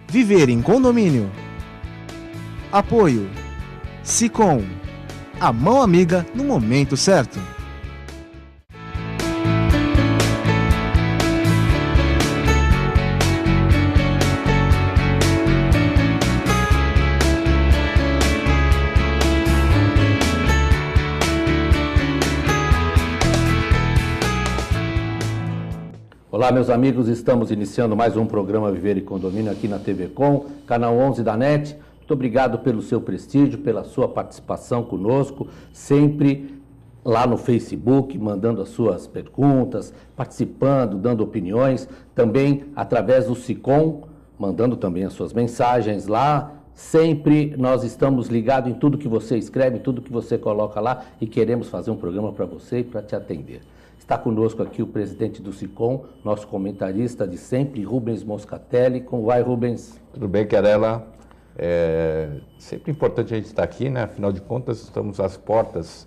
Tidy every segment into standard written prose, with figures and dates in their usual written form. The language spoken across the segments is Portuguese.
Viver em condomínio. Apoio Sicom, a mão amiga no momento certo. Olá, meus amigos, estamos iniciando mais um programa Viver em Condomínio aqui na TV Com, canal 11 da NET. Muito obrigado pelo seu prestígio, pela sua participação conosco, sempre lá no Facebook, mandando as suas perguntas, participando, dando opiniões, também através do Sicom, mandando também as suas mensagens lá. Sempre nós estamos ligados em tudo que você escreve, em tudo que você coloca lá e queremos fazer um programa para você e para te atender. Está conosco aqui o presidente do Sicom, nosso comentarista de sempre, Rubens Moscatelli. Como vai, Rubens? Tudo bem, Querela? É sempre importante a gente estar aqui, né? Afinal de contas, estamos às portas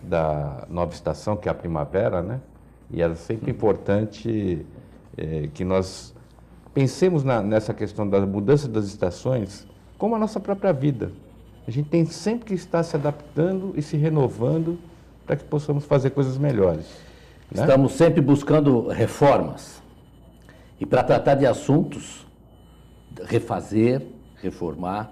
da nova estação, que é a primavera, né? E é sempre importante que nós pensemos nessa questão da mudança das estações como a nossa própria vida. A gente tem sempre que estar se adaptando e se renovando para que possamos fazer coisas melhores. Né? Estamos sempre buscando reformas e para tratar de assuntos, refazer, reformar.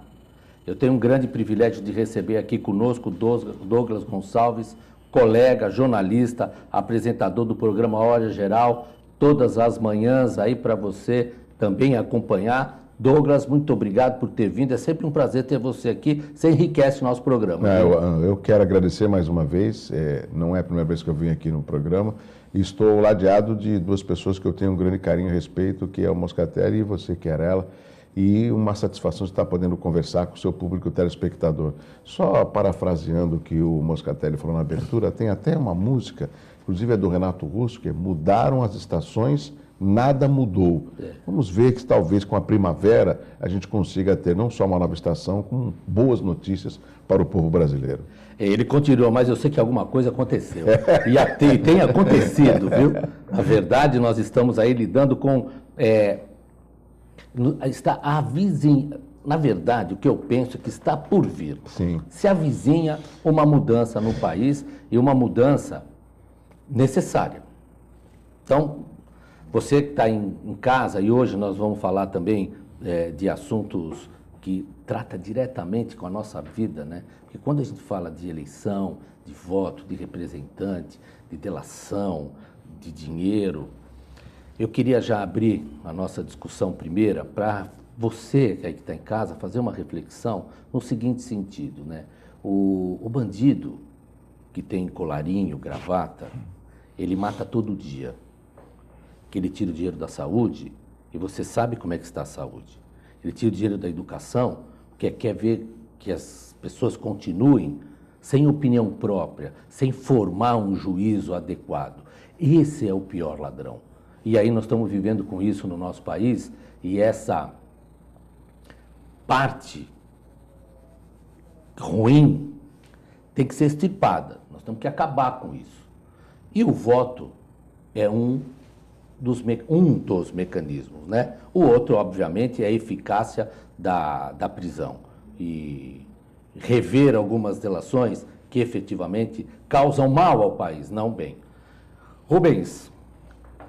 Eu tenho um grande privilégio de receber aqui conosco Douglas Gonçalves, colega, jornalista, apresentador do programa Hora Geral, todas as manhãs aí para você também acompanhar. Douglas, muito obrigado por ter vindo, é sempre um prazer ter você aqui, você enriquece o nosso programa. Eu quero agradecer mais uma vez, não é a primeira vez que eu vim aqui no programa, estou ladeado de duas pessoas que eu tenho um grande carinho e respeito, que é o Moscatelli e você, Querela, e uma satisfação de estar podendo conversar com o seu público telespectador. Só parafraseando o que o Moscatelli falou na abertura, tem até uma música, inclusive é do Renato Russo, que é Mudaram as Estações, Nada Mudou. Vamos ver que talvez com a primavera a gente consiga ter não só uma nova estação, com boas notícias para o povo brasileiro. Ele continua, mas eu sei que alguma coisa aconteceu. E tem acontecido, viu? Na verdade, nós estamos aí lidando com... está a vizinha... Na verdade, o que eu penso é que está por vir. Sim. Se avizinha uma mudança no país e uma mudança necessária. Então... Você que está em casa, e hoje nós vamos falar também de assuntos que tratam diretamente com a nossa vida, né? Porque quando a gente fala de eleição, de voto, de representante, de delação, de dinheiro, eu queria já abrir a nossa discussão primeira para você que está em casa fazer uma reflexão no seguinte sentido, né? O bandido que tem colarinho, gravata, ele mata todo dia. Que ele tira o dinheiro da saúde, e você sabe como é que está a saúde. Ele tira o dinheiro da educação, porque quer ver que as pessoas continuem sem opinião própria, sem formar um juízo adequado. Esse é o pior ladrão. E aí nós estamos vivendo com isso no nosso país, e essa parte ruim tem que ser extirpada. Nós temos que acabar com isso. E o voto é um dos mecanismos, né? O outro, obviamente, é a eficácia da prisão e rever algumas delações que efetivamente causam mal ao país, não bem. Rubens,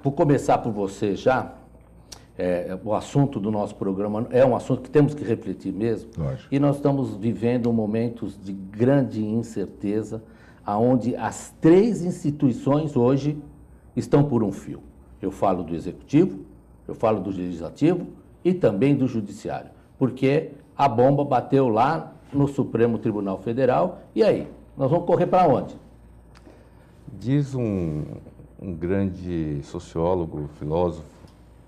vou começar por você já. O assunto do nosso programa é um assunto que temos que refletir mesmo. Lógico. E nós estamos vivendo momentos de grande incerteza, onde as três instituições hoje estão por um fio. Eu falo do Executivo, eu falo do Legislativo e também do Judiciário, porque a bomba bateu lá no Supremo Tribunal Federal, e aí? Nós vamos correr para onde? Diz um grande sociólogo, filósofo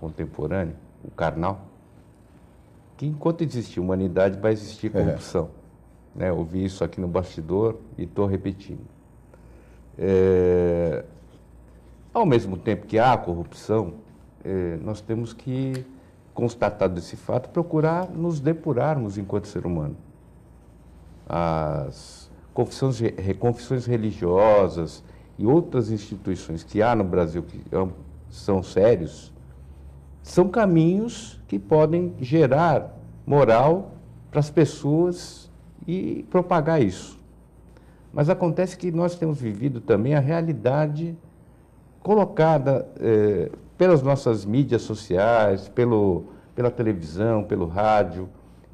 contemporâneo, o Karnal, que enquanto existir humanidade vai existir corrupção. Né? Ouvi isso aqui no bastidor e estou repetindo. Ao mesmo tempo que há corrupção, nós temos que, constatado esse fato, procurar nos depurarmos enquanto ser humano. As confissões religiosas e outras instituições que há no Brasil que são sérios, são caminhos que podem gerar moral para as pessoas e propagar isso. Mas acontece que nós temos vivido também a realidade colocada pelas nossas mídias sociais, pela televisão, pelo rádio,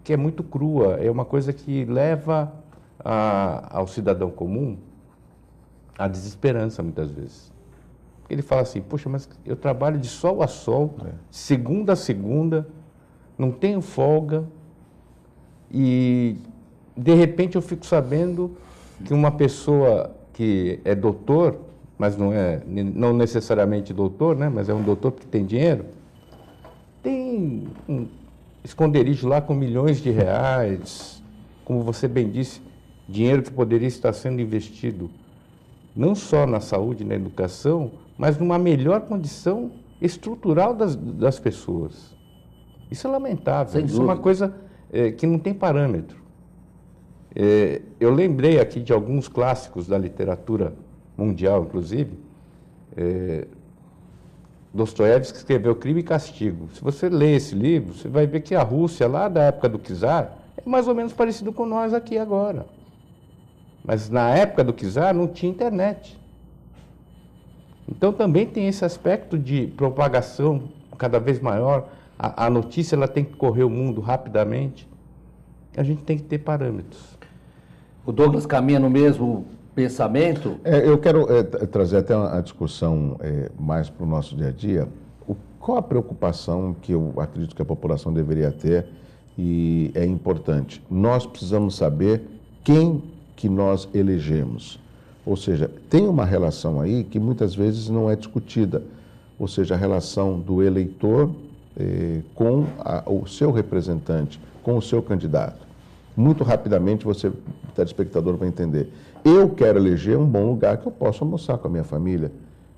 que é muito crua, é uma coisa que leva ao cidadão comum à desesperança, muitas vezes. Ele fala assim, poxa, mas eu trabalho de sol a sol, segunda a segunda, não tenho folga, e de repente eu fico sabendo que uma pessoa que é doutor, mas não necessariamente doutor, né, mas é um doutor que tem dinheiro, tem um esconderijo lá com milhões de reais, como você bem disse, dinheiro que poderia estar sendo investido não só na saúde, na educação, mas numa melhor condição estrutural das pessoas. Isso é lamentável, isso é uma coisa que não tem parâmetro. Eu lembrei aqui de alguns clássicos da literatura mundial, inclusive. Dostoiévski escreveu Crime e Castigo. Se você ler esse livro, você vai ver que a Rússia, lá da época do czar, é mais ou menos parecido com nós aqui agora. Mas na época do czar não tinha internet. Então também tem esse aspecto de propagação cada vez maior. A notícia ela tem que correr o mundo rapidamente. A gente tem que ter parâmetros. O Douglas caminha no mesmo pensamento? Eu quero trazer até uma discussão mais para o nosso dia a dia. Qual a preocupação que eu acredito que a população deveria ter e é importante? Nós precisamos saber quem que nós elegemos. Ou seja, tem uma relação aí que muitas vezes não é discutida. Ou seja, a relação do eleitor com o seu representante, com o seu candidato. Muito rapidamente você, telespectador, vai entender. Eu quero eleger um bom lugar que eu possa almoçar com a minha família.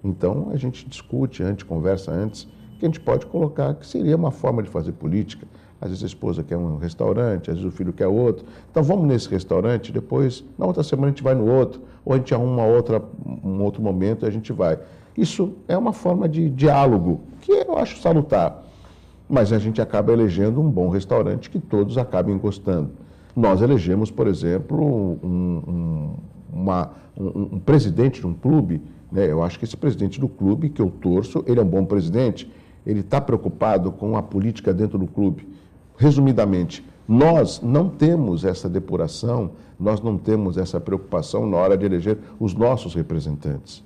Então, a gente discute antes, conversa antes, que a gente pode colocar que seria uma forma de fazer política. Às vezes a esposa quer um restaurante, às vezes o filho quer outro. Então, vamos nesse restaurante, depois, na outra semana, a gente vai no outro, ou a gente arruma um outro momento e a gente vai. Isso é uma forma de diálogo, que eu acho salutar. Mas a gente acaba elegendo um bom restaurante que todos acabem gostando. Nós elegemos, por exemplo, um presidente de um clube, né? Eu acho que esse presidente do clube que eu torço, ele é um bom presidente, ele está preocupado com a política dentro do clube. Resumidamente, nós não temos essa depuração, nós não temos essa preocupação na hora de eleger os nossos representantes.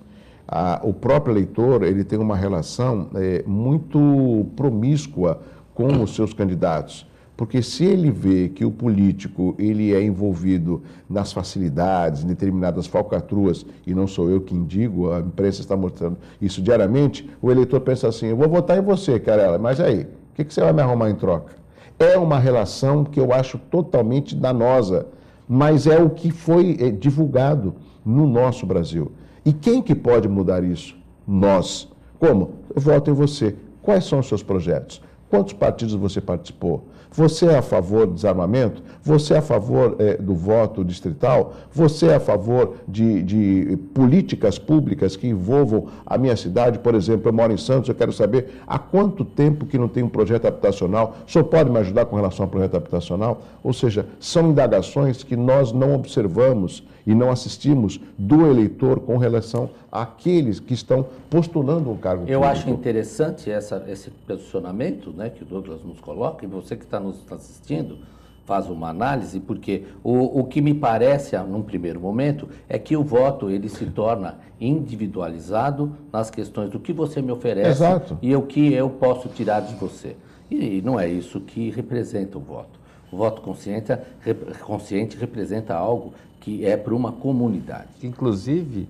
O próprio eleitor, ele tem uma relação muito promíscua com os seus candidatos. Porque se ele vê que o político ele é envolvido nas facilidades, em determinadas falcatruas, e não sou eu quem digo, a imprensa está mostrando isso diariamente, o eleitor pensa assim, eu vou votar em você, Carela, mas aí, o que você vai me arrumar em troca? É uma relação que eu acho totalmente danosa, mas é o que foi divulgado no nosso Brasil. E quem que pode mudar isso? Nós. Como? Eu voto em você. Quais são os seus projetos? Quantos partidos você participou? Você é a favor do desarmamento? Você é a favor do voto distrital? Você é a favor de políticas públicas que envolvam a minha cidade? Por exemplo, eu moro em Santos, eu quero saber há quanto tempo que não tem um projeto habitacional? O senhor pode me ajudar com relação ao projeto habitacional? Ou seja, são indagações que nós não observamos e não assistimos do eleitor com relação àqueles que estão postulando um cargo público. Eu acho interessante esse posicionamento, né, que o Douglas nos coloca, e você que está nos assistindo faz uma análise, porque o que me parece, num primeiro momento, é que o voto ele se torna individualizado nas questões do que você me oferece. Exato. E o que eu posso tirar de você. E não é isso que representa o voto. O voto consciente representa algo que é para uma comunidade. Inclusive,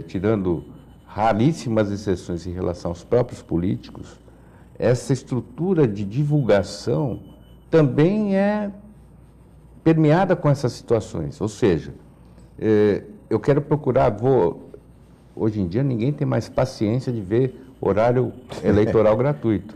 tirando raríssimas exceções em relação aos próprios políticos, essa estrutura de divulgação também é permeada com essas situações. Ou seja, eu quero procurar, hoje em dia ninguém tem mais paciência de ver horário eleitoral gratuito.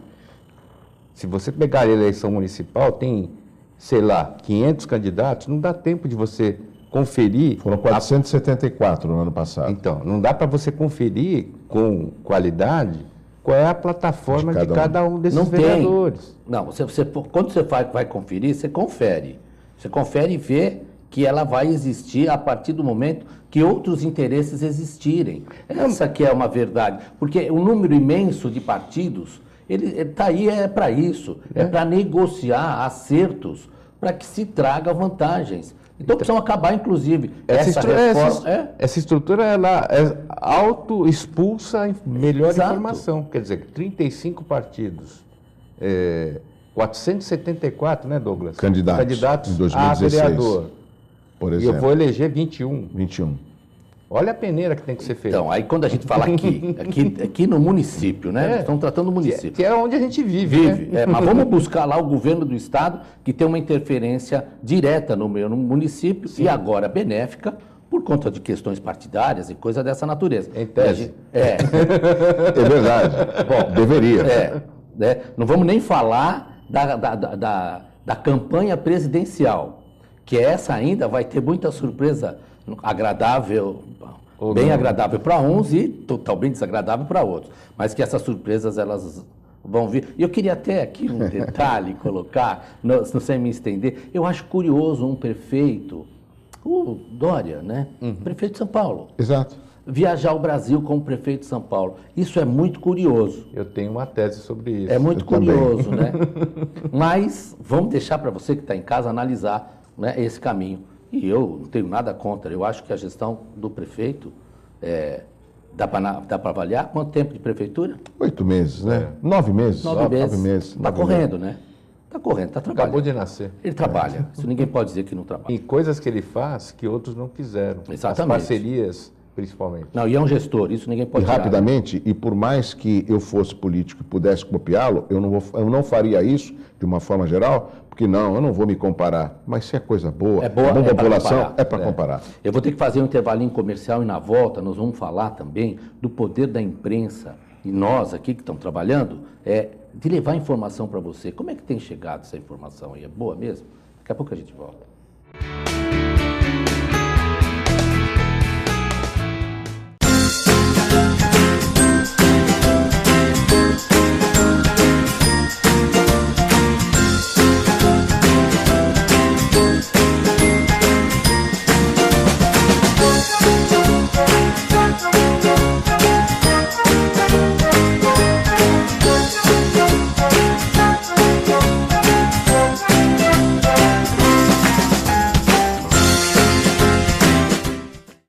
Se você pegar a eleição municipal, tem, sei lá, 500 candidatos, não dá tempo de você conferir... Foram 474 no ano passado. Então, não dá para você conferir com qualidade qual é a plataforma de cada um desses Não vereadores. Não, quando você vai conferir, você confere. Você confere e vê que ela vai existir a partir do momento que outros interesses existirem. Essa que é uma verdade. Porque o número imenso de partidos, ele está aí para isso. É para negociar acertos para que se traga vantagens. Então precisam acabar, inclusive, essa estrutura, ela auto-expulsa melhor informação. Quer dizer, 35 partidos, 474, né, Douglas? Candidatos em 2016, a vereador. Por exemplo. E eu vou eleger 21. 21. Olha a peneira que tem que ser feita. Então, aí quando a gente fala aqui no município, né? Estamos tratando do município. Que é onde a gente vive. Né? Mas vamos buscar lá o governo do estado, que tem uma interferência direta no município, e agora benéfica, por conta de questões partidárias e coisa dessa natureza. Em tese. É verdade. Bom, deveria. Né? Não vamos nem falar da campanha presidencial, que essa ainda vai ter muita surpresa agradável, bem agradável para uns e totalmente desagradável para outros. Mas que essas surpresas, elas vão vir. E eu queria até aqui um detalhe colocar, não sei me estender. Eu acho curioso um prefeito, o Dória, né? Prefeito de São Paulo. Exato. Viajar ao Brasil como prefeito de São Paulo. Isso é muito curioso. Eu tenho uma tese sobre isso. É muito curioso, né? Mas vamos deixar para você que está em casa analisar, né, esse caminho. E eu não tenho nada contra. Eu acho que a gestão do prefeito, dá para avaliar quanto tempo de prefeitura? 8 meses, né? 9 meses. 9 meses. Está correndo, meses. né? Está correndo, está trabalhando. Acabou de nascer. Ele trabalha. Isso ninguém pode dizer que não trabalha. E coisas que ele faz que outros não fizeram. Exatamente. As parcerias, principalmente. Não, e é um gestor, isso ninguém pode tirar. Rapidamente, e por mais que eu fosse político e pudesse copiá-lo, eu não faria isso de uma forma geral, porque eu não vou me comparar. Mas se é coisa boa, boa população, é para comparar. Eu vou ter que fazer um intervalinho comercial e na volta nós vamos falar também do poder da imprensa, e nós aqui que estamos trabalhando, de levar informação para você. Como é que tem chegado essa informação aí? É boa mesmo? Daqui a pouco a gente volta.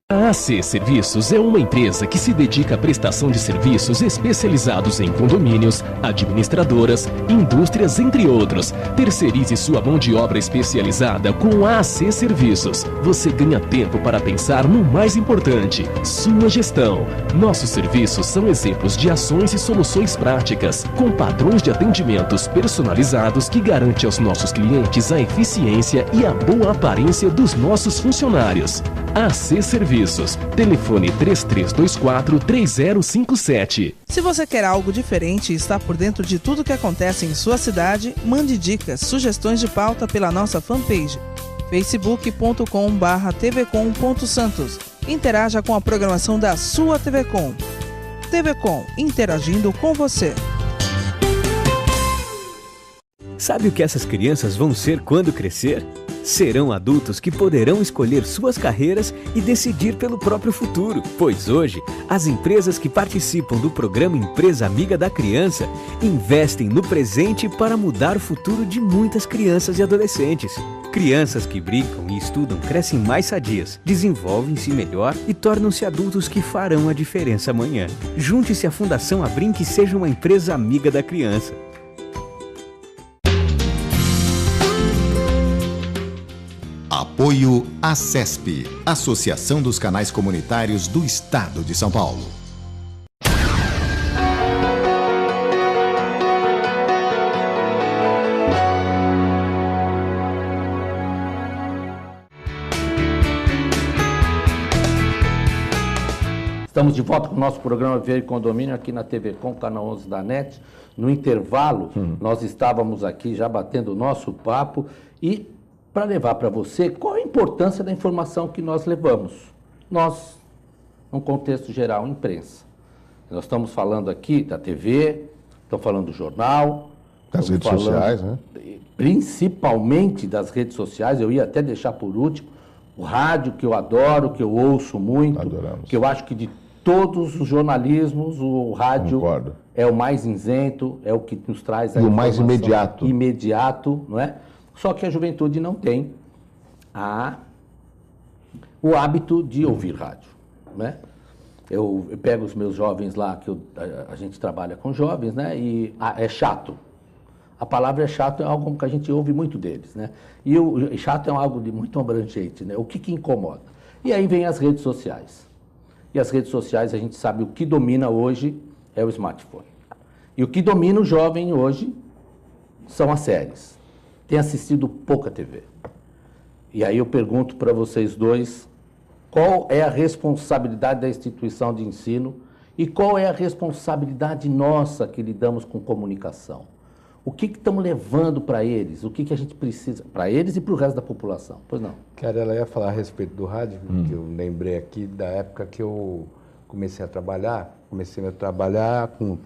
A AC Serviços é uma empresa que se dedica à prestação de serviços especializados em condomínios, administradoras, indústrias, entre outros. Terceirize sua mão de obra especializada com a AC Serviços. Você ganha tempo para pensar no mais importante, sua gestão. Nossos serviços são exemplos de ações e soluções práticas, com padrões de atendimentos personalizados que garante aos nossos clientes a eficiência e a boa aparência dos nossos funcionários. AC Serviços. Telefone 3324-3057. Se você quer algo diferente e está por dentro de tudo que acontece em sua cidade, mande dicas, sugestões de pauta pela nossa fanpage facebook.com/tvcom.santos. Interaja com a programação da sua TV Com. TV Com, interagindo com você. Sabe o que essas crianças vão ser quando crescer? Serão adultos que poderão escolher suas carreiras e decidir pelo próprio futuro. Pois hoje, as empresas que participam do programa Empresa Amiga da Criança investem no presente para mudar o futuro de muitas crianças e adolescentes. Crianças que brincam e estudam crescem mais sadias, desenvolvem-se melhor e tornam-se adultos que farão a diferença amanhã. Junte-se à Fundação Abrinq e seja uma empresa amiga da criança. Apoio ACESP, Associação dos Canais Comunitários do Estado de São Paulo. Estamos de volta com o nosso programa Ver Condomínio aqui na TV Com, canal 11 da NET. No intervalo, nós estávamos aqui já batendo o nosso papo e para levar para você qual a importância da informação que nós levamos. Num contexto geral, imprensa. Nós estamos falando aqui da TV, estamos falando do jornal. Das redes sociais, né? Principalmente das redes sociais, eu ia até deixar por último, o rádio, que eu adoro, que eu ouço muito, Adoramos. que eu acho que de todos os jornalismos, o rádio Concordo. é o mais isento, é o que nos traz a E o mais informação imediato. imediato, não é? Só que a juventude não tem o hábito de ouvir rádio, né? Eu pego os meus jovens lá, que a gente trabalha com jovens, né? E é chato. A palavra é chato, é algo que a gente ouve muito deles, né? E o chato é algo de muito abrangente, né? O que incomoda? E aí vem as redes sociais. E as redes sociais, a gente sabe, o que domina hoje é o smartphone. E o que domina o jovem hoje são as séries. Tem assistido pouca TV. E aí eu pergunto para vocês dois, qual é a responsabilidade da instituição de ensino e qual é a responsabilidade nossa que lidamos com comunicação? O que estamos levando para eles? O que a gente precisa para eles e para o resto da população? Pois não. Cara, ela ia falar a respeito do rádio, que eu lembrei aqui da época que eu comecei a trabalhar. Comecei a trabalhar com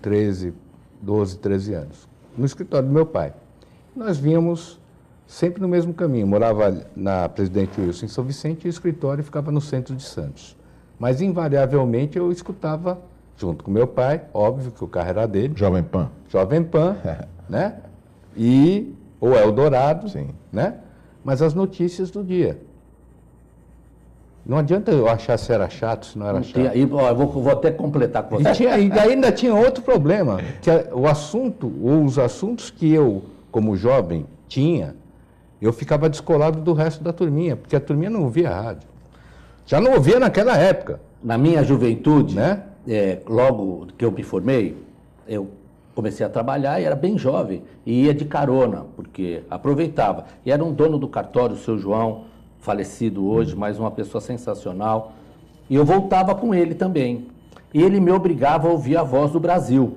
12, 13 anos, no escritório do meu pai. Nós vínhamos sempre no mesmo caminho. Morava na Presidente Wilson, em São Vicente, e o escritório ficava no centro de Santos. Mas, invariavelmente, eu escutava, junto com meu pai, óbvio que o carro era dele. Jovem Pan. Jovem Pan, né? E o Eldorado, Sim. né? Mas as notícias do dia. Não adianta eu achar se era chato, se não era chato. Eu vou até completar com você. E ainda tinha outro problema, que o assunto, ou os assuntos que eu, como jovem, tinha, eu ficava descolado do resto da turminha, porque a turminha não ouvia rádio. Já não ouvia naquela época. Na minha juventude, Né? Logo que eu me formei, eu comecei a trabalhar e era bem jovem, e ia de carona, porque aproveitava. E era um dono do cartório, o seu João, falecido hoje, mas uma pessoa sensacional. E eu voltava com ele também. E ele me obrigava a ouvir a Voz do Brasil.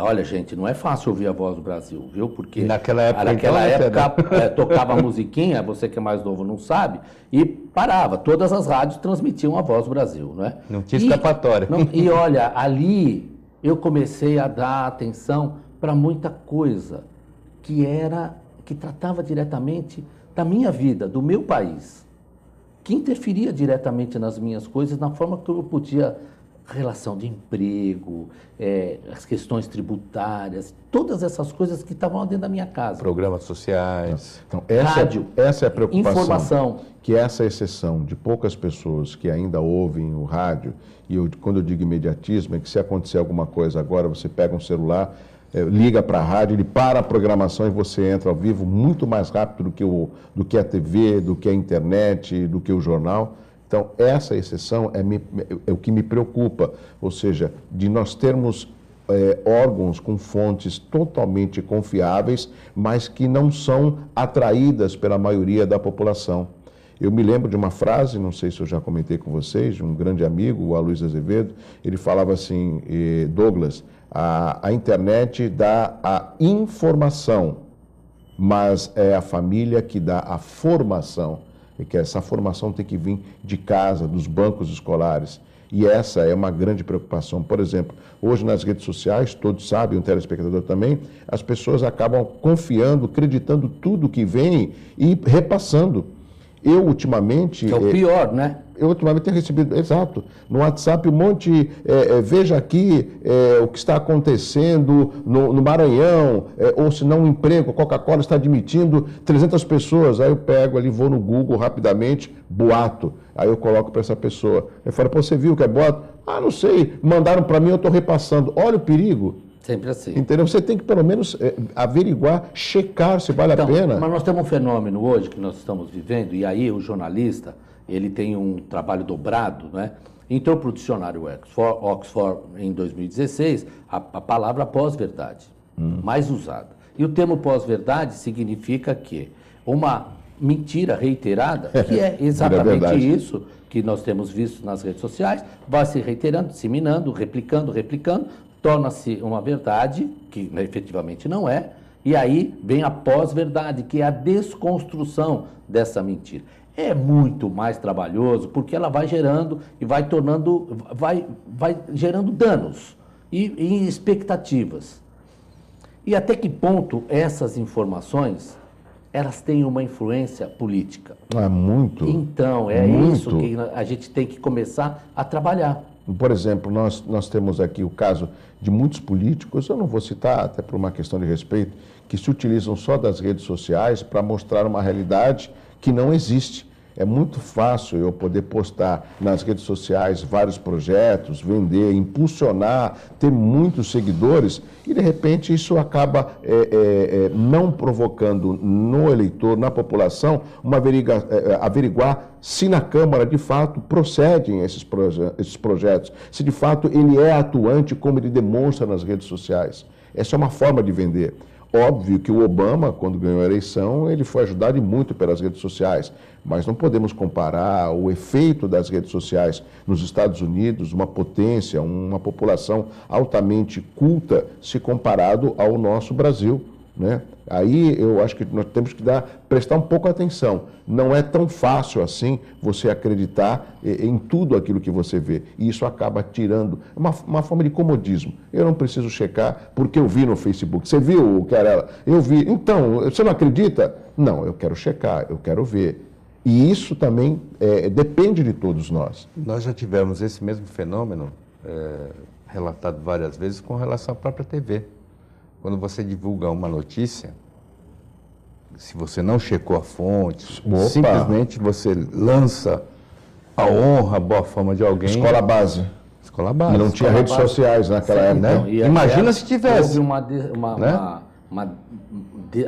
Olha, gente, não é fácil ouvir a Voz do Brasil, viu? Porque E naquela época, tocava a musiquinha, você que é mais novo não sabe, e parava. Todas as rádios transmitiam a Voz do Brasil, não é? Não tinha escapatória. E olha, ali eu comecei a dar atenção para muita coisa que tratava diretamente da minha vida, do meu país, que interferia diretamente nas minhas coisas, na forma que eu podia, relação de emprego, as questões tributárias, todas essas coisas que estavam lá dentro da minha casa. Programas sociais. Então, Rádio, essa é a preocupação. informação. Que essa exceção de poucas pessoas que ainda ouvem o rádio, e quando eu digo imediatismo, é que se acontecer alguma coisa agora, você pega um celular, liga para a rádio, ele para a programação e você entra ao vivo muito mais rápido do que a TV, do que a internet, do que o jornal. Então, essa exceção é o que me preocupa, ou seja, de nós termos órgãos com fontes totalmente confiáveis, mas que não são atraídas pela maioria da população. Eu me lembro de uma frase, não sei se eu já comentei com vocês, de um grande amigo, o Aloysio Azevedo, ele falava assim, Douglas, a internet dá a informação, mas é a família que dá a formação. E que essa formação tem que vir de casa, dos bancos escolares. E essa é uma grande preocupação. Por exemplo, hoje nas redes sociais, todos sabem, o telespectador também, as pessoas acabam confiando, acreditando tudo que vem e repassando. Eu, ultimamente... Que é o pior, né? Eu, ultimamente, tenho recebido, exato, no WhatsApp um monte, veja aqui o que está acontecendo no Maranhão, ou se não um emprego, a Coca-Cola está admitindo 300 pessoas, aí eu pego ali, vou no Google rapidamente, boato, aí eu coloco para essa pessoa. Eu falo, pô, você viu que é boato? Ah, não sei, mandaram para mim, eu estou repassando. Olha o perigo. Sempre assim. Entendeu? Você tem que, pelo menos, averiguar, checar se vale a pena. Mas nós temos um fenômeno hoje que nós estamos vivendo, e aí o jornalista, ele tem um trabalho dobrado, né? Entrou para o dicionário Oxford em 2016, a palavra pós-verdade, mais usada. E o termo pós-verdade significa que uma mentira reiterada, que é exatamente isso que nós temos visto nas redes sociais, vai se reiterando, disseminando, replicando, torna-se uma verdade, que efetivamente não é, e aí vem a pós-verdade, que é a desconstrução dessa mentira. É muito mais trabalhoso, porque ela vai gerando e vai tornando, vai gerando danos e expectativas. E até que ponto essas informações, elas têm uma influência política? Muito. Então, é muito. Isso que a gente tem que começar a trabalhar. Por exemplo, nós temos aqui o caso de muitos políticos, eu não vou citar, até por uma questão de respeito, que se utilizam só das redes sociais para mostrar uma realidade que não existe. É muito fácil eu poder postar nas redes sociais vários projetos, vender, impulsionar, ter muitos seguidores e, de repente, isso acaba não provocando no eleitor, na população, averiguar se na Câmara, de fato, procedem esses projetos, se, de fato, ele é atuante como ele demonstra nas redes sociais. Essa é uma forma de vender. Óbvio que o Obama, quando ganhou a eleição, ele foi ajudado muito pelas redes sociais, mas não podemos comparar o efeito das redes sociais nos Estados Unidos, uma potência, uma população altamente culta, se comparado ao nosso Brasil, né? Aí eu acho que nós temos que prestar um pouco atenção. Não é tão fácil assim você acreditar em tudo aquilo que você vê. E isso acaba tirando uma forma de comodismo. Eu não preciso checar porque eu vi no Facebook. Você viu, Querela? Eu vi. Então, você não acredita? Não, eu quero checar, eu quero ver. E isso também depende de todos nós. Nós já tivemos esse mesmo fenômeno relatado várias vezes com relação à própria TV. Quando você divulga uma notícia, se você não checou a fonte, simplesmente você lança a honra, a boa fama de alguém. Escola base. Escola base. E não tinha redes sociais naquela época. Né? Imagina se tivesse. Houve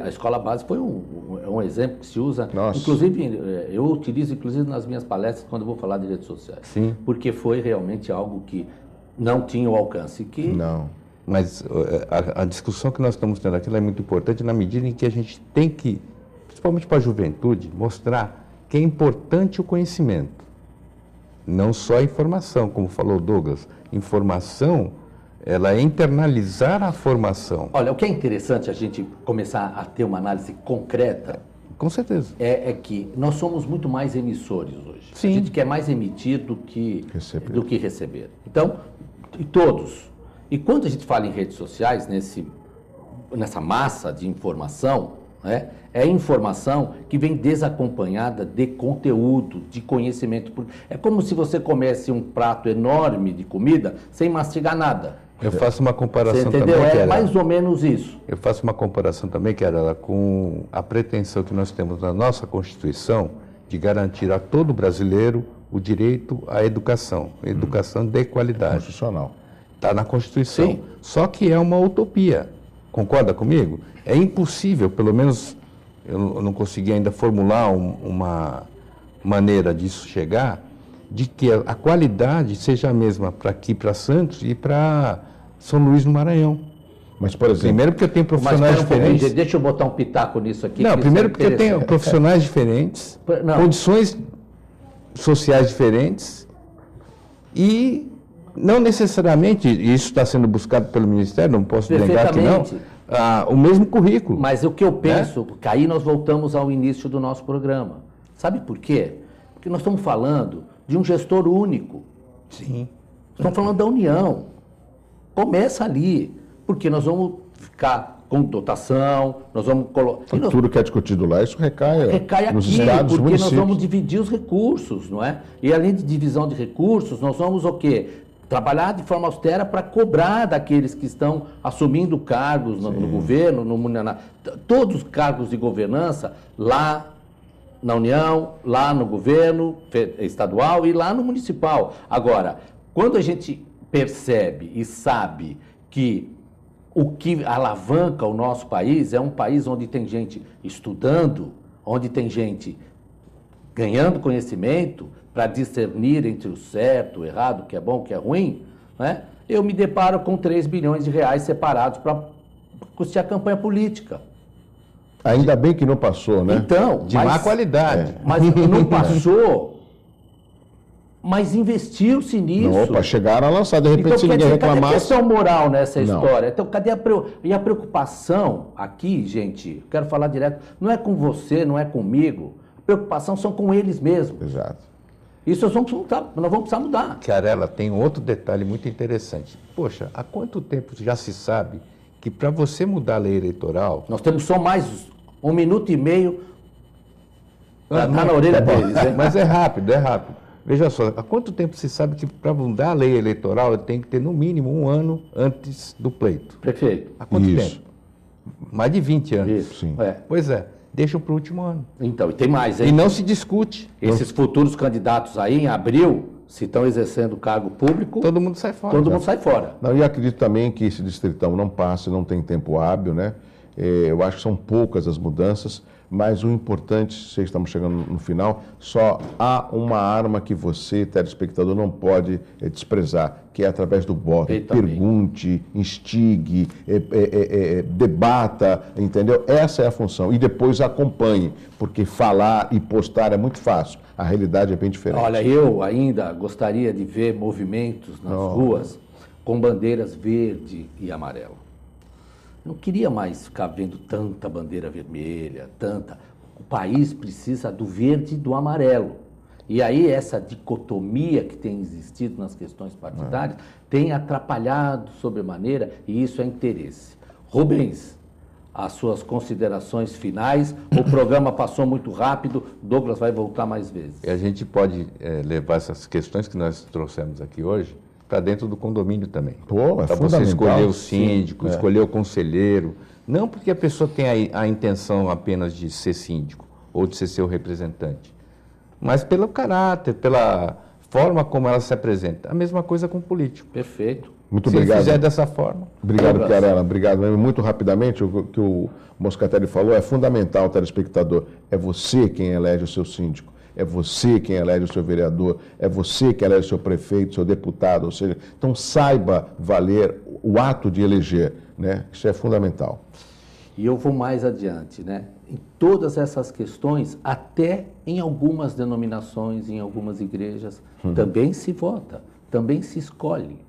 a escola base foi um exemplo que se usa. Nossa. Inclusive, eu utilizo nas minhas palestras quando eu vou falar de redes sociais. Sim. Porque foi realmente algo que não tinha o alcance que... Não. Mas a discussão que nós estamos tendo aqui é muito importante na medida em que a gente tem que, principalmente para a juventude, mostrar que é importante o conhecimento. Não só a informação, como falou o Douglas. Informação, ela é internalizar a formação. Olha, o que é interessante a gente começar a ter uma análise concreta... Com certeza. É que nós somos muito mais emissores hoje. Sim. A gente quer mais emitir do que receber. Então, e todos... E quando a gente fala em redes sociais, nessa massa de informação, né, é informação que vem desacompanhada de conteúdo, de conhecimento. É como se você comesse um prato enorme de comida sem mastigar nada. Eu faço uma comparação você entendeu? também. Mais ou menos isso. Eu faço uma comparação também, Querela, com a pretensão que nós temos na nossa Constituição de garantir a todo brasileiro o direito à educação de qualidade. Constitucional. Está na Constituição. Sim. Só que é uma utopia. Concorda comigo? É impossível, pelo menos eu não consegui ainda formular uma maneira disso chegar, de que a qualidade seja a mesma para aqui, para Santos e para São Luís do Maranhão. Mas, por exemplo... Primeiro porque eu tenho profissionais diferentes. Deixa eu botar um pitaco nisso aqui. Não, primeiro porque eu tenho profissionais diferentes, condições sociais diferentes e... Não necessariamente, isso está sendo buscado pelo Ministério, não posso negar que não, o mesmo currículo. Mas o que eu penso, que aí nós voltamos ao início do nosso programa. Sabe por quê? Porque nós estamos falando de um gestor único. Sim. Estamos falando da União. Começa ali, porque nós vamos ficar com dotação, nós vamos colocar... Tudo que é discutido lá, isso recai nos aqui, estados, porque municípios. nós vamos dividir os recursos, não é? E além de divisão de recursos, nós vamos o quê? Trabalhar de forma austera para cobrar daqueles que estão assumindo cargos no governo, todos os cargos de governança, lá na União, lá no governo estadual e lá no municipal. Agora, quando a gente percebe e sabe que o que alavanca o nosso país é um país onde tem gente estudando, onde tem gente ganhando conhecimento, para discernir entre o certo, o errado, o que é bom, o que é ruim, né? Eu me deparo com 3 bilhões de reais separados para custear a campanha política. Ainda bem que não passou, né? Então, de má qualidade. Mas não passou, mas investiu-se nisso. Não, opa, chegaram a lançar, de repente, então, se ninguém reclamasse... Cadê a questão moral nessa Não. história? Então, cadê a preocupação aqui, gente? Quero falar direto, não é com você, não é comigo. A preocupação são com eles mesmos. Exato. Isso nós vamos precisar mudar. Carela, tem outro detalhe muito interessante. Poxa, há quanto tempo já se sabe que para você mudar a lei eleitoral... Nós temos só mais 1 minuto e meio para estar na orelha deles. Né? Mas é rápido. Veja só, há quanto tempo se sabe que para mudar a lei eleitoral tem que ter no mínimo 1 ano antes do pleito? Prefeito. Há quanto Isso. tempo? Mais de 20 anos. Isso. Sim. Pois é, deixa para o último ano. Então, e tem mais, hein? E não se discute. Esses futuros candidatos aí, em abril, se estão exercendo cargo público, Todo mundo sai fora. todo mundo sai fora. Não, e acredito também que esse distritão não passe, não tem tempo hábil, né? Eu acho que são poucas as mudanças, mas o importante, se estamos chegando no final, só há uma arma que você, telespectador, não pode desprezar, que é através do voto. Pergunte, instigue, debata, entendeu? Essa é a função. E depois acompanhe, porque falar e postar é muito fácil. A realidade é bem diferente. Olha, eu ainda gostaria de ver movimentos nas ruas com bandeiras verde e amarelo. Não queria mais ficar vendo tanta bandeira vermelha, tanta. O país precisa do verde e do amarelo. E aí essa dicotomia que tem existido nas questões partidárias tem atrapalhado sobremaneira, e isso é interesse. Rubens, as suas considerações finais. O programa passou muito rápido, Douglas vai voltar mais vezes. E a gente pode levar essas questões que nós trouxemos aqui hoje para dentro do condomínio também. Para você escolher o síndico, escolher o conselheiro. Não porque a pessoa tem a intenção apenas de ser síndico ou de ser seu representante, mas pelo caráter, pela forma como ela se apresenta. A mesma coisa com o político. Perfeito. Muito Se obrigado. ele fizer dessa forma. Obrigado, Carela. Obrigado. Muito rapidamente, o que o Moscatelli falou é fundamental, telespectador. É você quem elege o seu síndico. É você quem elege o seu vereador, é você que elege o seu prefeito, seu deputado, ou seja, então saiba valer o ato de eleger, né? Isso é fundamental. E eu vou mais adiante, né? Em todas essas questões, até em algumas denominações, em algumas igrejas, também se vota, também se escolhe.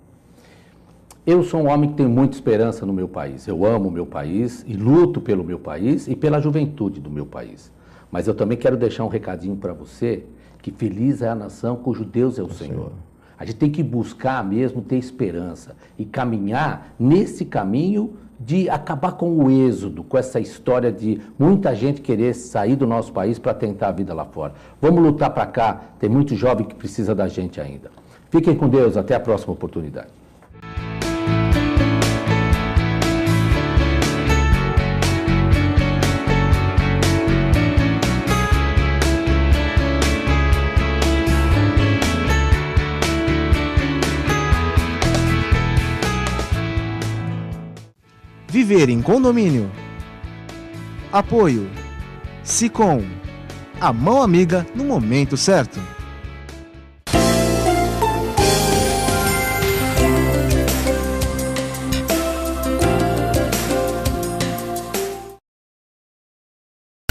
Eu sou um homem que tem muita esperança no meu país. Eu amo o meu país e luto pelo meu país e pela juventude do meu país. Mas eu também quero deixar um recadinho para você, que feliz é a nação cujo Deus é o Senhor. A gente tem que buscar mesmo ter esperança e caminhar nesse caminho de acabar com o êxodo, com essa história de muita gente querer sair do nosso país para tentar a vida lá fora. Vamos lutar para cá, tem muito jovem que precisa da gente ainda. Fiquem com Deus, até a próxima oportunidade. Viver em condomínio. Apoio Sicom, a mão amiga no momento certo.